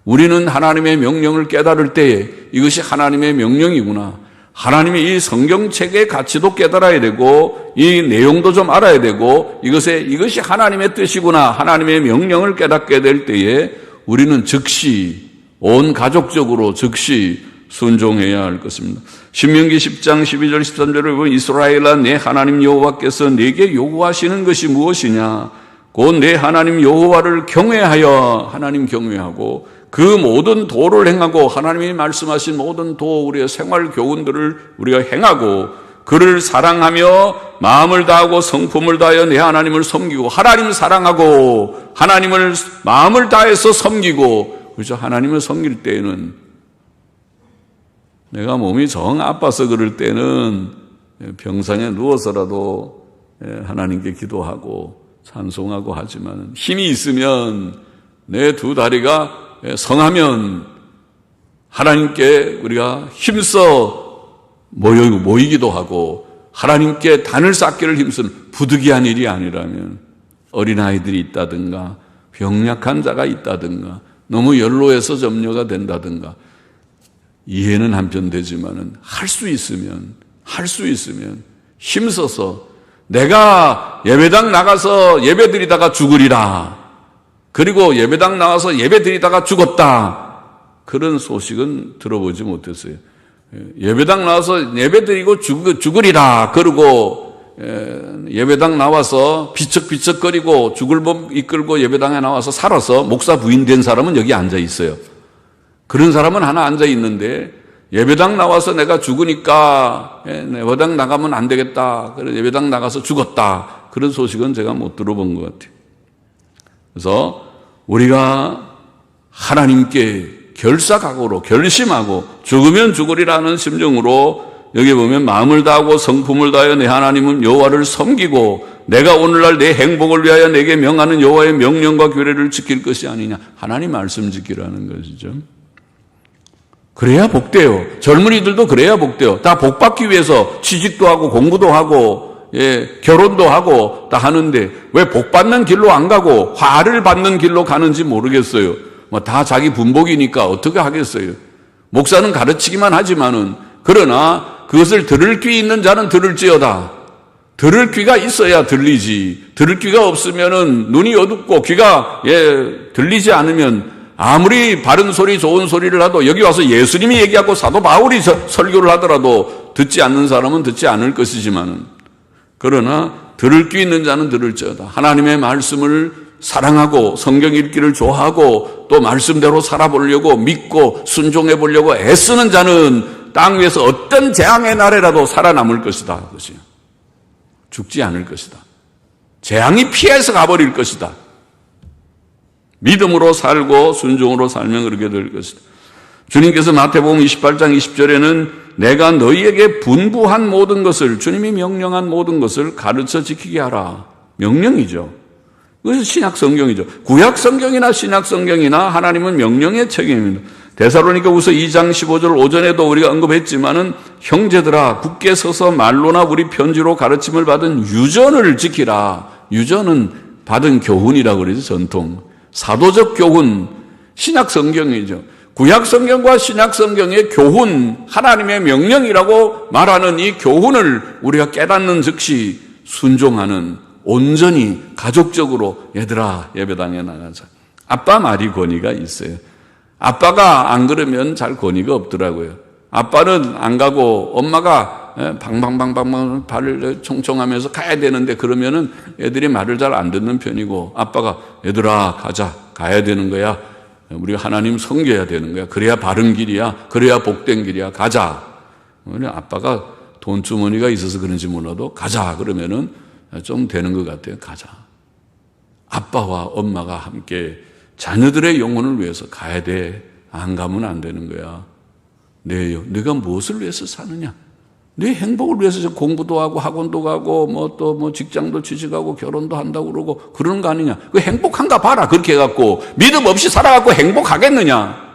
우리는 하나님의 명령을 깨달을 때에 이것이 하나님의 명령이구나. 하나님이 이 성경책의 가치도 깨달아야 되고 이 내용도 좀 알아야 되고 이것이 하나님의 뜻이구나. 하나님의 명령을 깨닫게 될 때에 우리는 즉시 온 가족적으로 즉시 순종해야 할 것입니다. 신명기 10장 12절 13절을 보면 이스라엘아 내 하나님 여호와께서 내게 요구하시는 것이 무엇이냐? 곧 내 하나님 여호와를 경외하여 하나님 경외하고 그 모든 도를 행하고 하나님이 말씀하신 모든 도 우리의 생활 교훈들을 우리가 행하고 그를 사랑하며 마음을 다하고 성품을 다하여 내 하나님을 섬기고 하나님을 사랑하고 하나님을 마음을 다해서 섬기고 그렇죠. 하나님을 섬길 때에는 내가 몸이 정 아파서 그럴 때는 병상에 누워서라도 하나님께 기도하고 찬송하고 하지만 힘이 있으면 내 두 다리가 성하면 하나님께 우리가 힘써 모이기도 하고 하나님께 단을 쌓기를 힘쓰는 부득이한 일이 아니라면 어린아이들이 있다든가 병약한 자가 있다든가 너무 연로해서 점료가 된다든가 이해는 한편 되지만은 할 수 있으면 힘써서 내가 예배당 나가서 예배드리다가 죽으리라. 그리고 예배당 나와서 예배드리다가 죽었다. 그런 소식은 들어보지 못했어요. 예배당 나와서 예배드리고 죽으리라. 그러고 예배당 나와서 비척비척거리고 죽을 몸 이끌고 예배당에 나와서 살아서 목사 부인 된 사람은 여기 앉아 있어요. 그런 사람은 하나 앉아 있는데 예배당 나와서 내가 죽으니까 예배당 나가면 안 되겠다. 그래서 예배당 나가서 죽었다. 그런 소식은 제가 못 들어본 것 같아요. 그래서 우리가 하나님께 결사각오로 결심하고 죽으면 죽으리라는 심정으로 여기 보면 마음을 다하고 성품을 다하여 내 하나님은 여호와를 섬기고 내가 오늘날 내 행복을 위하여 내게 명하는 여호와의 명령과 규례를 지킬 것이 아니냐. 하나님 말씀 지키라는 것이죠. 그래야 복돼요. 젊은이들도 그래야 복돼요. 다 복받기 위해서 취직도 하고 공부도 하고 결혼도 하고 다 하는데 왜 복받는 길로 안 가고 화를 받는 길로 가는지 모르겠어요. 뭐 다 자기 분복이니까 어떻게 하겠어요. 목사는 가르치기만 하지만은 그러나 그것을 들을 귀 있는 자는 들을지어다. 들을 귀가 있어야 들리지. 들을 귀가 없으면은 눈이 어둡고 귀가 들리지 않으면 아무리 바른 소리 좋은 소리를 하도 여기 와서 예수님이 얘기하고 사도 바울이 설교를 하더라도 듣지 않는 사람은 듣지 않을 것이지만은 그러나 들을 귀 있는 자는 들을지어다. 하나님의 말씀을 사랑하고 성경 읽기를 좋아하고 또 말씀대로 살아보려고 믿고 순종해 보려고 애쓰는 자는 땅 위에서 어떤 재앙의 날에라도 살아남을 것이다. 그것이 죽지 않을 것이다. 재앙이 피해서 가버릴 것이다. 믿음으로 살고 순종으로 살면 그렇게 될 것이다. 주님께서 마태복음 28장 20절에는 내가 너희에게 분부한 모든 것을 주님이 명령한 모든 것을 가르쳐 지키게 하라. 명령이죠. 그것이 신약 성경이죠. 구약 성경이나 신약 성경이나 하나님은 명령의 책임입니다. 데살로니가후서 2장 15절 오전에도 우리가 언급했지만은 형제들아 굳게 서서 말로나 우리 편지로 가르침을 받은 유전을 지키라. 유전은 받은 교훈이라고 그러죠. 전통. 사도적 교훈, 신약 성경이죠. 구약 성경과 신약 성경의 교훈, 하나님의 명령이라고 말하는 이 교훈을 우리가 깨닫는 즉시 순종하는 온전히 가족적으로 얘들아 예배당에 나가자. 아빠 말이 권위가 있어요. 아빠가 안 그러면 잘 권위가 없더라고요. 아빠는 안 가고 엄마가 방방방방 발을 총총하면서 가야 되는데 그러면은 애들이 말을 잘 안 듣는 편이고, 아빠가 얘들아 가자, 가야 되는 거야, 우리가 하나님 섬겨야 되는 거야, 그래야 바른 길이야, 그래야 복된 길이야, 가자. 아빠가 돈주머니가 있어서 그런지 몰라도 가자 그러면은 좀 되는 것 같아요. 가자. 아빠와 엄마가 함께 자녀들의 영혼을 위해서 가야 돼. 안 가면 안 되는 거야. 내가 무엇을 위해서 사느냐? 내 행복을 위해서 공부도 하고 학원도 가고 또 직장도 취직하고 결혼도 한다고 그러고 그러는 거 아니냐? 그 행복한가 봐라. 그렇게 해갖고 믿음 없이 살아갖고 행복하겠느냐?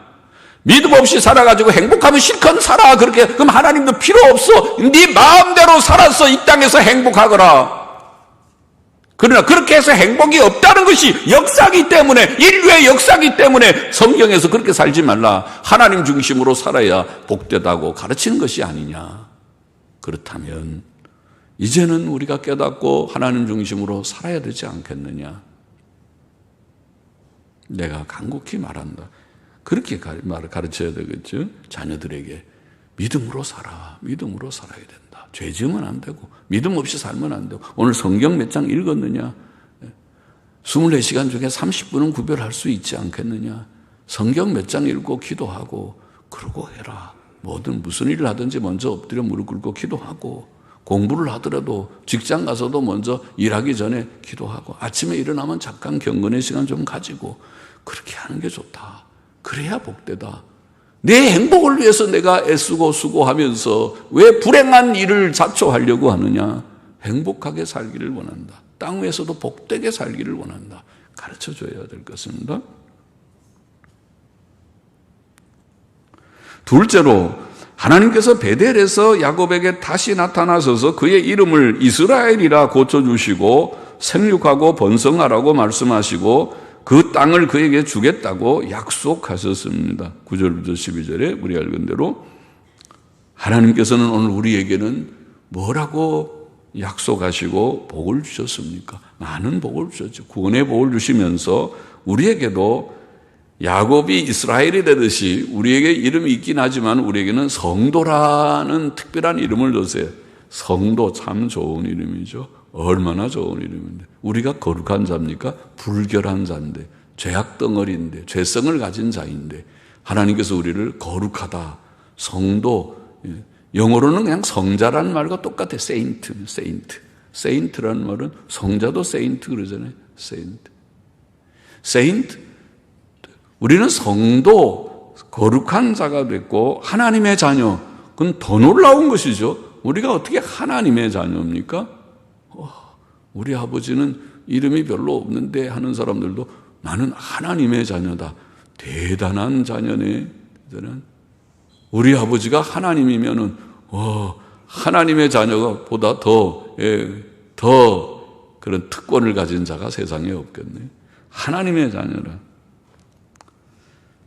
믿음 없이 살아가지고 행복하면 실컷 살아. 그렇게 그럼 하나님도 필요 없어. 네 마음대로 살아서 이 땅에서 행복하거라. 그러나 그렇게 해서 행복이 없다는 것이 역사이기 때문에, 인류의 역사이기 때문에 성경에서 그렇게 살지 말라, 하나님 중심으로 살아야 복되다고 가르치는 것이 아니냐. 그렇다면 이제는 우리가 깨닫고 하나님 중심으로 살아야 되지 않겠느냐. 내가 간곡히 말한다. 그렇게 가르쳐야 되겠죠. 자녀들에게 믿음으로 살아. 믿음으로 살아야 된다. 죄 지으면 안 되고 믿음 없이 살면 안 되고. 오늘 성경 몇 장 읽었느냐? 24시간 중에 30분은 구별할 수 있지 않겠느냐? 성경 몇 장 읽고 기도하고 그러고 해라. 뭐든 무슨 일을 하든지 먼저 엎드려 무릎 꿇고 기도하고, 공부를 하더라도 직장 가서도 먼저 일하기 전에 기도하고, 아침에 일어나면 잠깐 경건의 시간 좀 가지고 그렇게 하는 게 좋다. 그래야 복되다. 내 행복을 위해서 내가 애쓰고 수고하면서 왜 불행한 일을 자초하려고 하느냐? 행복하게 살기를 원한다. 땅 위에서도 복되게 살기를 원한다. 가르쳐줘야 될 것입니다. 둘째로, 하나님께서 베델에서 야곱에게 다시 나타나셔서 그의 이름을 이스라엘이라 고쳐주시고 생육하고 번성하라고 말씀하시고 그 땅을 그에게 주겠다고 약속하셨습니다. 9절부터 12절에 우리 읽은 대로 하나님께서는 오늘 우리에게는 뭐라고 약속하시고 복을 주셨습니까? 많은 복을 주셨죠. 구원의 복을 주시면서 우리에게도 야곱이 이스라엘이 되듯이 우리에게 이름이 있긴 하지만 우리에게는 성도라는 특별한 이름을 줬어요. 성도 참 좋은 이름이죠. 얼마나 좋은 이름인데. 우리가 거룩한 자입니까? 불결한 자인데, 죄악 덩어리인데, 죄성을 가진 자인데 하나님께서 우리를 거룩하다, 성도, 영어로는 그냥 성자라는 말과 똑같아. 세인트라는 말은 성자도 세인트 그러잖아요. 세인트. 우리는 성도, 거룩한 자가 됐고 하나님의 자녀. 그건 더 놀라운 것이죠. 우리가 어떻게 하나님의 자녀입니까? 우리 아버지는 이름이 별로 없는데 하는 사람들도 나는 하나님의 자녀다. 대단한 자녀네. 우리 아버지가 하나님이면은 하나님의 자녀가 보다 더 그런 특권을 가진 자가 세상에 없겠네. 하나님의 자녀라.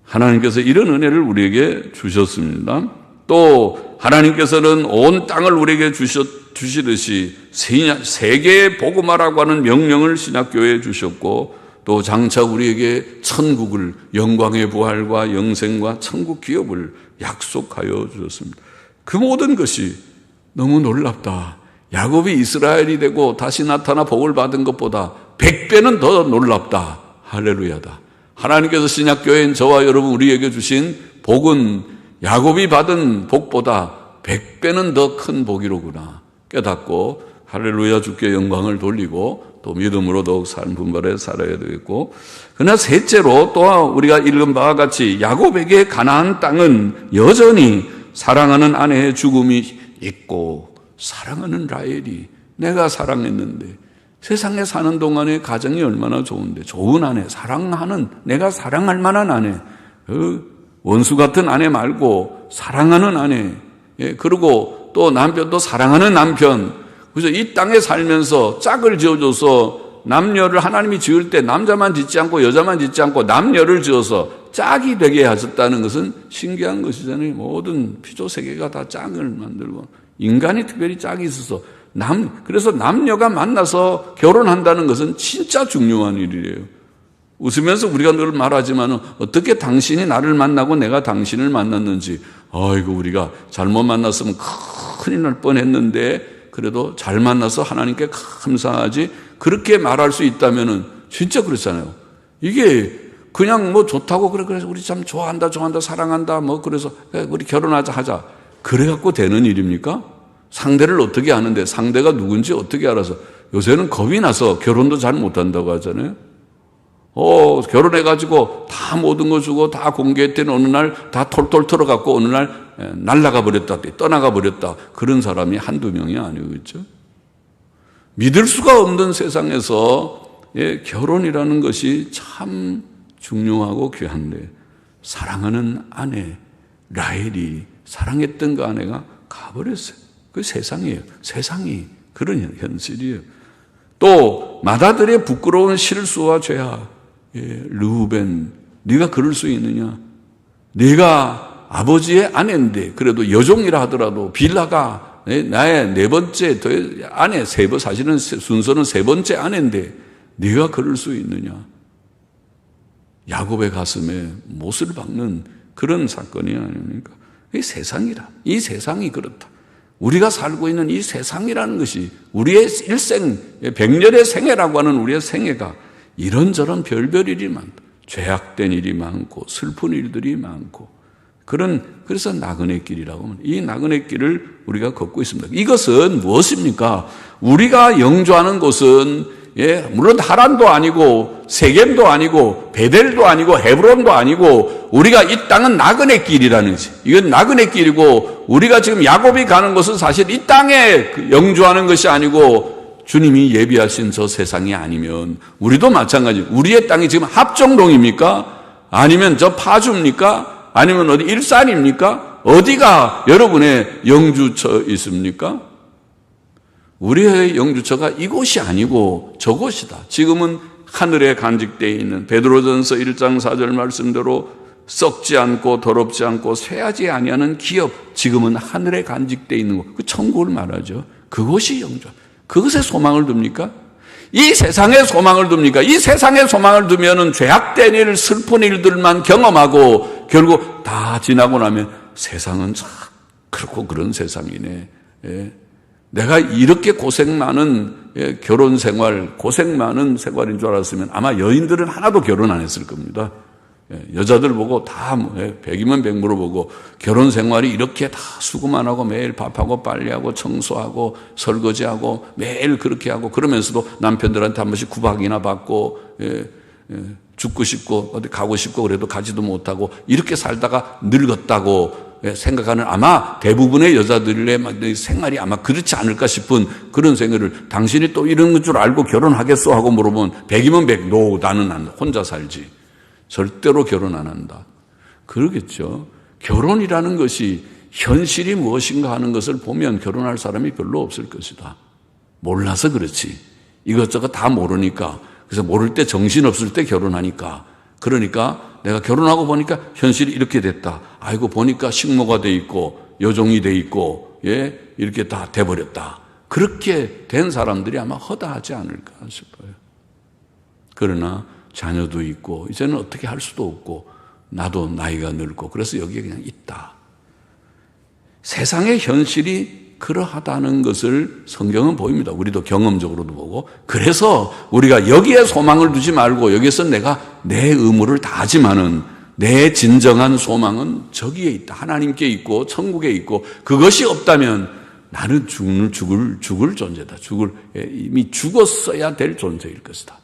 하나님께서 이런 은혜를 우리에게 주셨습니다. 또 하나님께서는 온 땅을 우리에게 주시듯이 세계에 복음하라고 하는 명령을 신약교회에 주셨고, 또 장차 우리에게 천국을, 영광의 부활과 영생과 천국 기업을 약속하여 주셨습니다. 그 모든 것이 너무 놀랍다. 야곱이 이스라엘이 되고 다시 나타나 복을 받은 것보다 100배는 더 놀랍다. 할렐루야다. 하나님께서 신약교회인 저와 여러분 우리에게 주신 복은 야곱이 받은 복보다 100배는 더 큰 복이로구나 깨닫고 할렐루야 주께 영광을 돌리고 또 믿음으로 더욱 삶 분발해 살아야 되겠고, 그러나 셋째로 또 우리가 읽은 바와 같이 야곱에게 가나안 땅은 여전히 사랑하는 아내의 죽음이 있고 사랑하는 라헬이, 내가 사랑했는데 세상에 사는 동안에 가정이 얼마나 좋은데, 좋은 아내, 사랑하는, 내가 사랑할 만한 아내, 원수 같은 아내 말고 사랑하는 아내, 그리고 또 남편도 사랑하는 남편. 그래서 이 땅에 살면서 짝을 지어줘서 남녀를 하나님이 지을 때 남자만 짓지 않고 여자만 짓지 않고 남녀를 지어서 짝이 되게 하셨다는 것은 신기한 것이잖아요. 모든 피조 세계가 다 짝을 만들고 인간이 특별히 짝이 있어서 그래서 남녀가 만나서 결혼한다는 것은 진짜 중요한 일이에요. 웃으면서 우리가 늘 말하지만 어떻게 당신이 나를 만나고 내가 당신을 만났는지, 아이고 우리가 잘못 만났으면 큰일 날 뻔했는데 그래도 잘 만나서 하나님께 감사하지, 그렇게 말할 수 있다면은 진짜 그렇잖아요. 이게 그냥 뭐 좋다고 그래서 우리 참 좋아한다 사랑한다 뭐 그래서 우리 결혼하자 그래갖고 되는 일입니까? 상대를 어떻게 아는데, 상대가 누군지 어떻게 알아서. 요새는 겁이 나서 결혼도 잘 못한다고 하잖아요. 결혼해가지고 다 모든 거 주고 다 공개했더니 어느 날 다 톨톨 털어갖고 어느 날 날아가 버렸다, 떠나가 버렸다. 그런 사람이 한두 명이 아니겠죠. 믿을 수가 없는 세상에서 결혼이라는 것이 참 중요하고 귀한데, 사랑하는 아내 라헬이 사랑했던 그 아내가 가버렸어요. 그 세상이에요. 세상이 그런 현실이에요. 또 맏아들의 부끄러운 실수와 죄악. 르우벤, 네가 그럴 수 있느냐? 네가 아버지의 아내인데, 그래도 여종이라 하더라도 빌라가 나의 네 번째 아내, 사실은 순서는 세 번째 아내인데 네가 그럴 수 있느냐? 야곱의 가슴에 못을 박는 그런 사건이 아닙니까? 이 세상이라. 이 세상이 그렇다. 우리가 살고 있는 이 세상이라는 것이, 우리의 일생, 100년의 생애라고 하는 우리의 생애가 이런저런 별별 일이 많다. 죄악된 일이 많고 슬픈 일들이 많고, 그래서 나그네 길이라고 합니다. 이 나그네 길을 우리가 걷고 있습니다. 이것은 무엇입니까? 우리가 영주하는 곳은 물론 하란도 아니고 세겜도 아니고 베델도 아니고 헤브론도 아니고, 우리가 이 땅은 나그네 길이라는 거지. 이건 나그네 길이고, 우리가 지금 야곱이 가는 곳은 사실 이 땅에 영주하는 것이 아니고 주님이 예비하신 저 세상이 아니면 우리도 마찬가지. 우리의 땅이 지금 합정동입니까? 아니면 저 파주입니까? 아니면 어디 일산입니까? 어디가 여러분의 영주처 있습니까? 우리의 영주처가 이곳이 아니고 저곳이다. 지금은 하늘에 간직되어 있는 베드로전서 1장 4절 말씀대로 썩지 않고 더럽지 않고 쇠하지 아니하는 기업, 지금은 하늘에 간직되어 있는 곳, 그 천국을 말하죠. 그곳이 영주. 그것에 소망을 둡니까? 이 세상에 소망을 둡니까? 이 세상에 소망을 두면은 죄악된 일, 슬픈 일들만 경험하고 결국 다 지나고 나면 세상은 참 그렇고 그런 세상이네. 내가 이렇게 고생 많은 결혼 생활, 고생 많은 생활인 줄 알았으면 아마 여인들은 하나도 결혼 안 했을 겁니다. 여자들 보고 다 100이면 100 물어보고, 결혼 생활이 이렇게 다 수고만 하고 매일 밥하고 빨래하고 청소하고 설거지하고 매일 그렇게 하고, 그러면서도 남편들한테 한 번씩 구박이나 받고, 죽고 싶고 어디 가고 싶고 그래도 가지도 못하고 이렇게 살다가 늙었다고 생각하는 아마 대부분의 여자들의 생활이 아마 그렇지 않을까 싶은 그런 생각을, 당신이 또 이런 줄 알고 결혼하겠어 하고 물어보면 100이면 100, 노, 나는 안, 혼자 살지. 절대로 결혼 안 한다. 그러겠죠. 결혼이라는 것이 현실이 무엇인가 하는 것을 보면 결혼할 사람이 별로 없을 것이다. 몰라서 그렇지. 이것저것 다 모르니까. 그래서 모를 때 정신없을 때 결혼하니까. 그러니까 내가 결혼하고 보니까 현실이 이렇게 됐다. 아이고 보니까 식모가 돼 있고 여종이 돼 있고 이렇게 다 돼버렸다. 그렇게 된 사람들이 아마 허다하지 않을까 싶어요. 그러나 자녀도 있고 이제는 어떻게 할 수도 없고 나도 나이가 늙고 그래서 여기에 그냥 있다. 세상의 현실이 그러하다는 것을 성경은 보입니다. 우리도 경험적으로도 보고. 그래서 우리가 여기에 소망을 두지 말고 여기서 내가 내 의무를 다하지만은 내 진정한 소망은 저기에 있다. 하나님께 있고 천국에 있고, 그것이 없다면 나는 죽을 존재다. 이미 죽었어야 될 존재일 것이다.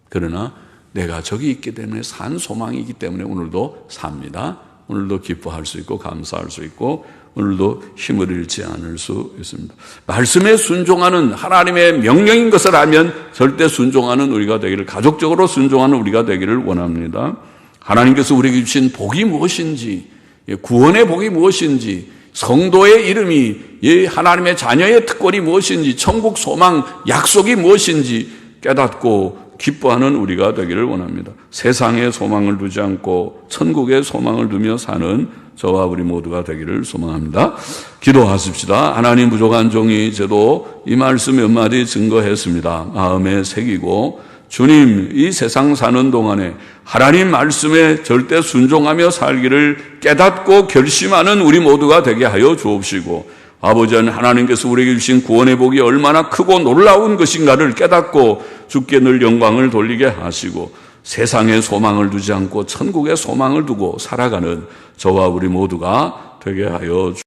그러나 내가 저기 있기 때문에 산 소망이 있기 때문에 오늘도 삽니다. 오늘도 기뻐할 수 있고 감사할 수 있고 오늘도 힘을 잃지 않을 수 있습니다. 말씀에 순종하는, 하나님의 명령인 것을 알면 절대 순종하는 우리가 되기를, 가족적으로 순종하는 우리가 되기를 원합니다. 하나님께서 우리에게 주신 복이 무엇인지, 구원의 복이 무엇인지, 성도의 이름이, 하나님의 자녀의 특권이 무엇인지, 천국 소망 약속이 무엇인지 깨닫고 기뻐하는 우리가 되기를 원합니다. 세상에 소망을 두지 않고 천국에 소망을 두며 사는 저와 우리 모두가 되기를 소망합니다. 기도하십시다. 하나님, 부족한 종이 저도 이 말씀 몇 마디 증거했습니다. 마음에 새기고 주님, 이 세상 사는 동안에 하나님 말씀에 절대 순종하며 살기를 깨닫고 결심하는 우리 모두가 되게 하여 주옵시고, 아버지 하나님께서 우리에게 주신 구원의 복이 얼마나 크고 놀라운 것인가를 깨닫고 주께 늘 영광을 돌리게 하시고, 세상에 소망을 두지 않고 천국에 소망을 두고 살아가는 저와 우리 모두가 되게 하여 주옵시고.